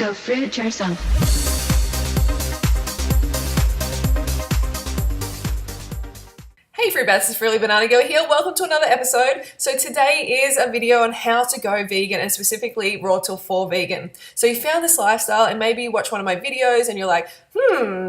Go fruit yourself. Hey Fruit Bats, it's Really Banana Girl here. Welcome to another episode. So today is a video on how to go vegan and specifically raw till 4 vegan. So you found this lifestyle and maybe you watch one of my videos and you're like,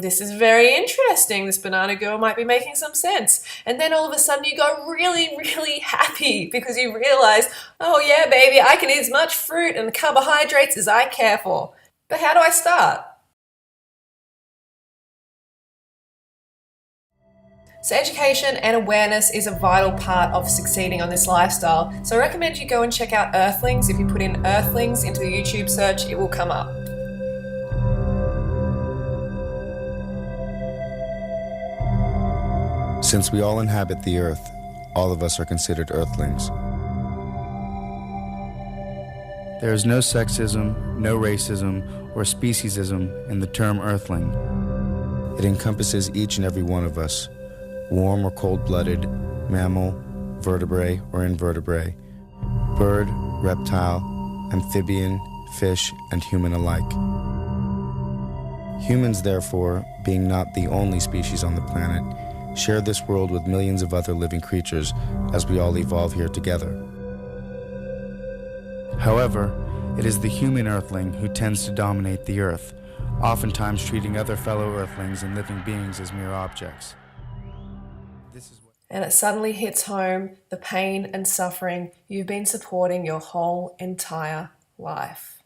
this is very interesting. This banana girl might be making some sense. And then all of a sudden you go really happy because you realize, oh yeah baby, I can eat as much fruit and carbohydrates as I care for. But how do I start? So education and awareness is a vital part of succeeding on this lifestyle. So I recommend you go and check out Earthlings. If you put in Earthlings into the YouTube search, it will come up. Since we all inhabit the earth, all of us are considered Earthlings. There is no sexism, no racism, or speciesism in the term Earthling. It encompasses each and every one of us. Warm or cold-blooded, mammal, vertebrate or invertebrate, bird, reptile, amphibian, fish, and human alike. Humans, therefore, being not the only species on the planet, share this world with millions of other living creatures as we all evolve here together. However, it is the human Earthling who tends to dominate the Earth, oftentimes treating other fellow Earthlings and living beings as mere objects. And it suddenly hits home the pain and suffering you've been supporting your whole entire life.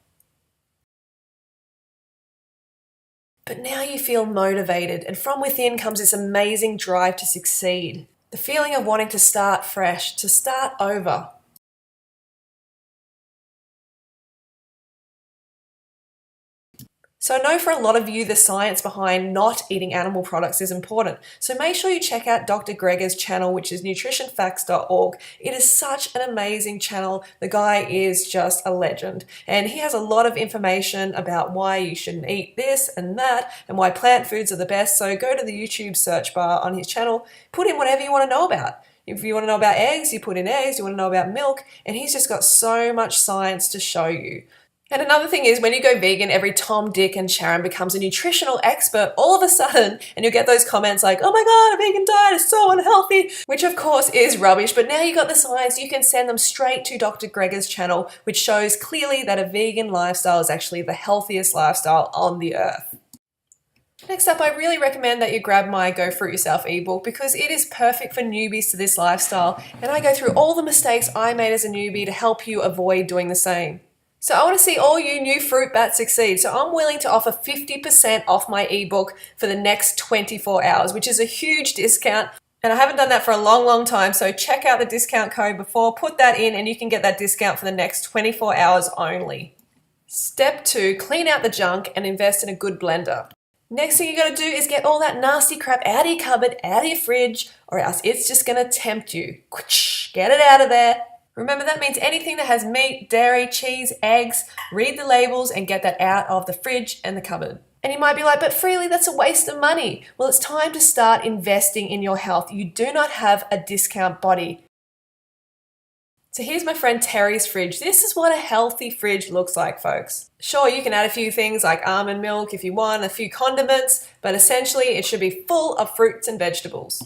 But now you feel motivated, and from within comes this amazing drive to succeed. The feeling of wanting to start fresh, to start over. So I know for a lot of you the science behind not eating animal products is important. So make sure you check out Dr. Gregor's channel, which is nutritionfacts.org. It is such an amazing channel. The guy is just a legend. And he has a lot of information about why you shouldn't eat this and that and why plant foods are the best. So go to the YouTube search bar on his channel, put in whatever you want to know about. If you want to know about eggs, you put in eggs. You want to know about milk. And he's just got so much science to show you. And another thing is when you go vegan, every Tom, Dick and Sharon becomes a nutritional expert all of a sudden, and you'll get those comments like, oh my God, a vegan diet is so unhealthy, which of course is rubbish, but now you got the science, you can send them straight to Dr. Gregor's channel, which shows clearly that a vegan lifestyle is actually the healthiest lifestyle on the earth. Next up, I really recommend that you grab my Go Fruit Yourself ebook because it is perfect for newbies to this lifestyle, and I go through all the mistakes I made as a newbie to help you avoid doing the same. So I want to see all you new fruit bats succeed. So I'm willing to offer 50% off my ebook for the next 24 hours, which is a huge discount. And I haven't done that for a long time. So check out the discount code before, put that in, and you can get that discount for the next 24 hours only. Step 2, clean out the junk and invest in a good blender. Next thing you got to do is get all that nasty crap out of your cupboard, out of your fridge, or else it's just going to tempt you. Get it out of there. Remember, that means anything that has meat, dairy, cheese, eggs, read the labels and get that out of the fridge and the cupboard. And you might be like, but Freely, that's a waste of money. Well, it's time to start investing in your health. You do not have a discount body. So here's my friend Terry's fridge. This is what a healthy fridge looks like, folks. Sure, you can add a few things like almond milk if you want, a few condiments, but essentially it should be full of fruits and vegetables.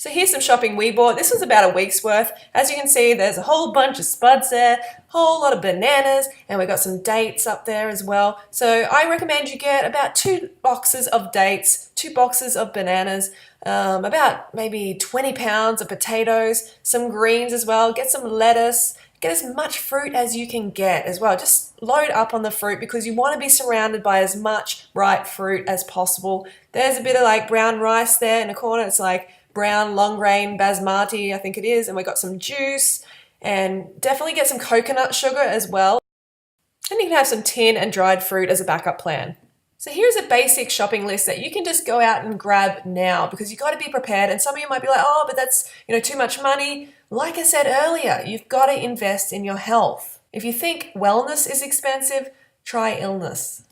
So here's some shopping we bought. This was about a week's worth. As you can see, there's a whole bunch of spuds there, whole lot of bananas, and we got some dates up there as well. So I recommend you get about 2 boxes of dates, 2 boxes of bananas, about maybe 20 pounds of potatoes, some greens as well, get some lettuce, get as much fruit as you can get as well. Just load up on the fruit because you want to be surrounded by as much ripe fruit as possible. There's a bit of like brown rice there in the corner. It's like brown long grain basmati, I think it is, and we got some juice, and definitely get some coconut sugar as well. And you can have some tin and dried fruit as a backup plan. So here's a basic shopping list that you can just go out and grab now because you've got to be prepared. And some of you might be like, oh, but that's too much money. Like I said earlier, you've got to invest in your health. If you think wellness is expensive, try illness.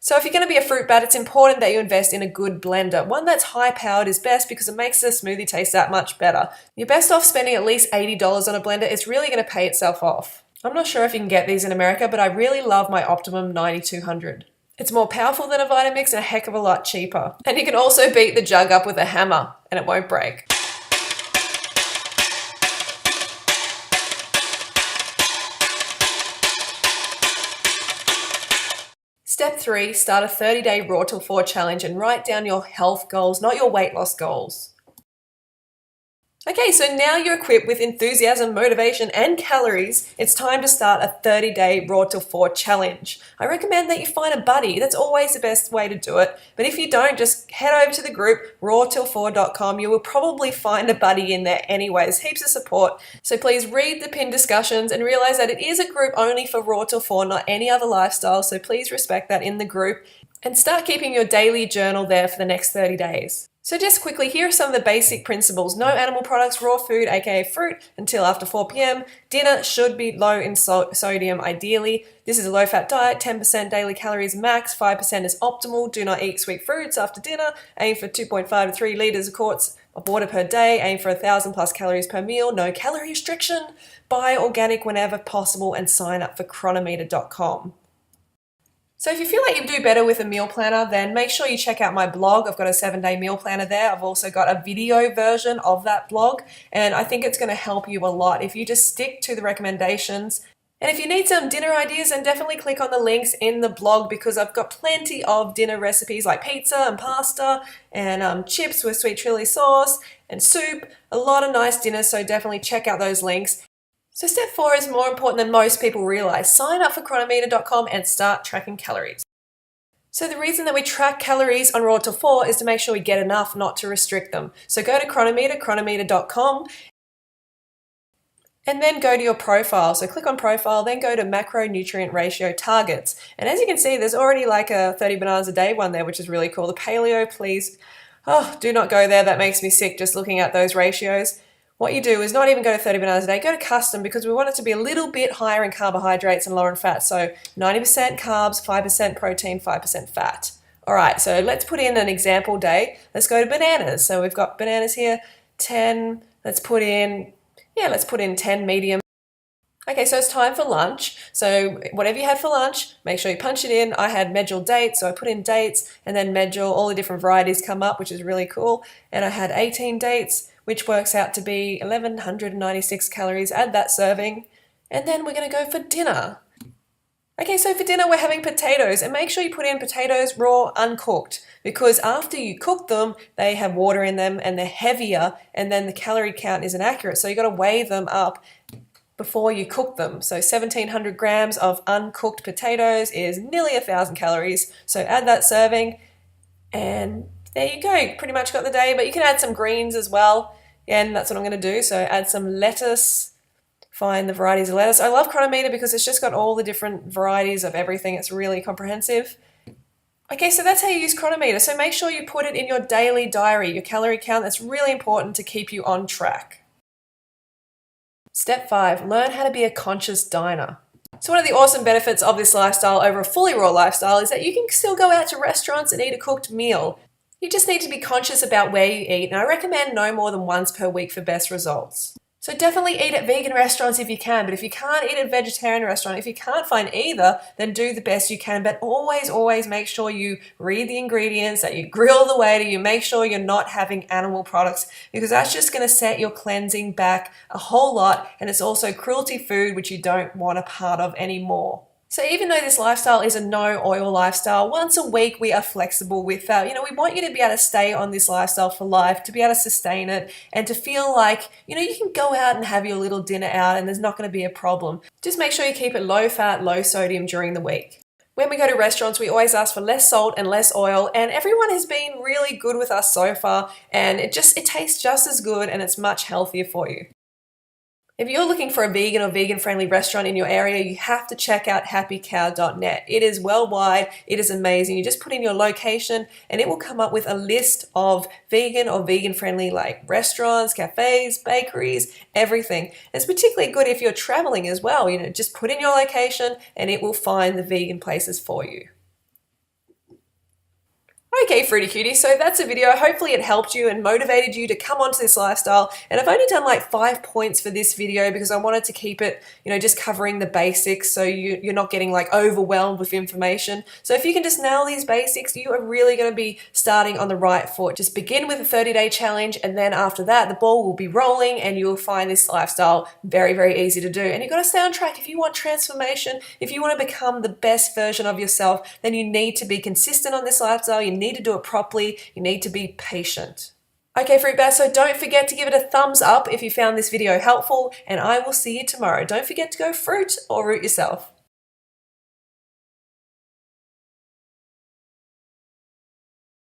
So if you're going to be a fruit bat, it's important that you invest in a good blender. One that's high-powered is best because it makes the smoothie taste that much better. You're best off spending at least $80 on a blender. It's really going to pay itself off. I'm not sure if you can get these in America, but I really love my Optimum 9200. It's more powerful than a Vitamix and a heck of a lot cheaper. And you can also beat the jug up with a hammer and it won't break. Step 3, start a 30-day Raw Till 4 challenge and write down your health goals, not your weight loss goals. Okay, so now you're equipped with enthusiasm, motivation, and calories. It's time to start a 30-day Raw Till 4 challenge. I recommend that you find a buddy. That's always the best way to do it. But if you don't, just head over to the group, rawtill4.com. You will probably find a buddy in there anyways. Heaps of support. So please read the pinned discussions and realize that it is a group only for Raw Till 4, not any other lifestyle. So please respect that in the group and start keeping your daily journal there for the next 30 days. So just quickly, here are some of the basic principles. No animal products, raw food, aka fruit, until after 4 p.m. Dinner should be low in sodium ideally. This is a low-fat diet, 10% daily calories max, 5% is optimal. Do not eat sweet fruits after dinner. Aim for 2.5 to 3 litres of quarts of water per day. Aim for 1,000 plus calories per meal. No calorie restriction. Buy organic whenever possible and sign up for Cronometer.com. So if you feel like you do better with a meal planner, then make sure you check out my blog. I've got a 7-day meal planner there. I've also got a video version of that blog, and I think it's going to help you a lot if you just stick to the recommendations. And if you need some dinner ideas, then definitely click on the links in the blog because I've got plenty of dinner recipes like pizza and pasta and chips with sweet chili sauce and soup. A lot of nice dinners, so definitely check out those links. So step 4 is more important than most people realize. Sign up for Cronometer.com and start tracking calories. So the reason that we track calories on Raw Till 4 is to make sure we get enough, not to restrict them. So go to Cronometer.com, and then go to your profile. So click on profile, then go to macronutrient ratio targets. And as you can see, there's already like a 30 bananas a day one there, which is really cool. The paleo, please, do not go there. That makes me sick just looking at those ratios. What you do is not even go to 30 bananas a day, go to custom because we want it to be a little bit higher in carbohydrates and lower in fat. So 90% carbs, 5% protein, 5% fat. All right, so let's put in an example day. Let's go to bananas. So we've got bananas here, 10. Let's put in 10 medium. Okay, so it's time for lunch. So whatever you had for lunch, make sure you punch it in. I had medjool dates, so I put in dates and then medjool, all the different varieties come up, which is really cool. And I had 18 dates, which works out to be 1,196 calories. Add that serving. And then we're going to go for dinner. Okay, so for dinner we're having potatoes, and make sure you put in potatoes raw, uncooked, because after you cook them, they have water in them and they're heavier, and then the calorie count isn't accurate. So you got to weigh them up before you cook them. So 1,700 grams of uncooked potatoes is nearly 1,000 calories. So add that serving, and there you go. Pretty much got the day, but you can add some greens as well. And that's what I'm going to do. So add some lettuce, find the varieties of lettuce. I love Cronometer because it's just got all the different varieties of everything. It's really comprehensive. Okay, so that's how you use Cronometer. So make sure you put it in your daily diary, your calorie count. That's really important to keep you on track. Step 5, learn how to be a conscious diner. So one of the awesome benefits of this lifestyle over a fully raw lifestyle is that you can still go out to restaurants and eat a cooked meal. You just need to be conscious about where you eat, and I recommend no more than once per week for best results. So definitely eat at vegan restaurants if you can, but if you can't eat at a vegetarian restaurant, if you can't find either, then do the best you can. But always make sure you read the ingredients, that you grill the waiter, you make sure you're not having animal products, because that's just going to set your cleansing back a whole lot, and it's also cruelty food, which you don't want a part of anymore. So even though this lifestyle is a no oil lifestyle, once a week we are flexible with that. We want you to be able to stay on this lifestyle for life, to be able to sustain it, and to feel like, you can go out and have your little dinner out and there's not going to be a problem. Just make sure you keep it low fat, low sodium during the week. When we go to restaurants, we always ask for less salt and less oil, and everyone has been really good with us so far, and it tastes just as good and it's much healthier for you. If you're looking for a vegan or vegan-friendly restaurant in your area, you have to check out happycow.net. It is worldwide. It is amazing. You just put in your location and it will come up with a list of vegan or vegan-friendly restaurants, cafes, bakeries, everything. It's particularly good if you're traveling as well. Just put in your location and it will find the vegan places for you. Okay, Fruity Cutie, so that's a video. Hopefully it helped you and motivated you to come onto this lifestyle. And I've only done like 5 points for this video because I wanted to keep it, just covering the basics so you're not getting like overwhelmed with information. So if you can just nail these basics, you are really going to be starting on the right foot. Just begin with a 30-day challenge, and then after that, the ball will be rolling and you'll find this lifestyle very, very easy to do. And you've got to stay on track. If you want transformation, if you want to become the best version of yourself, then you need to be consistent on this lifestyle. You need to do it properly. You need to be patient. Okay, Fruit Bats, so don't forget to give it a thumbs up if you found this video helpful, and I will see you tomorrow. Don't forget to go fruit or root yourself.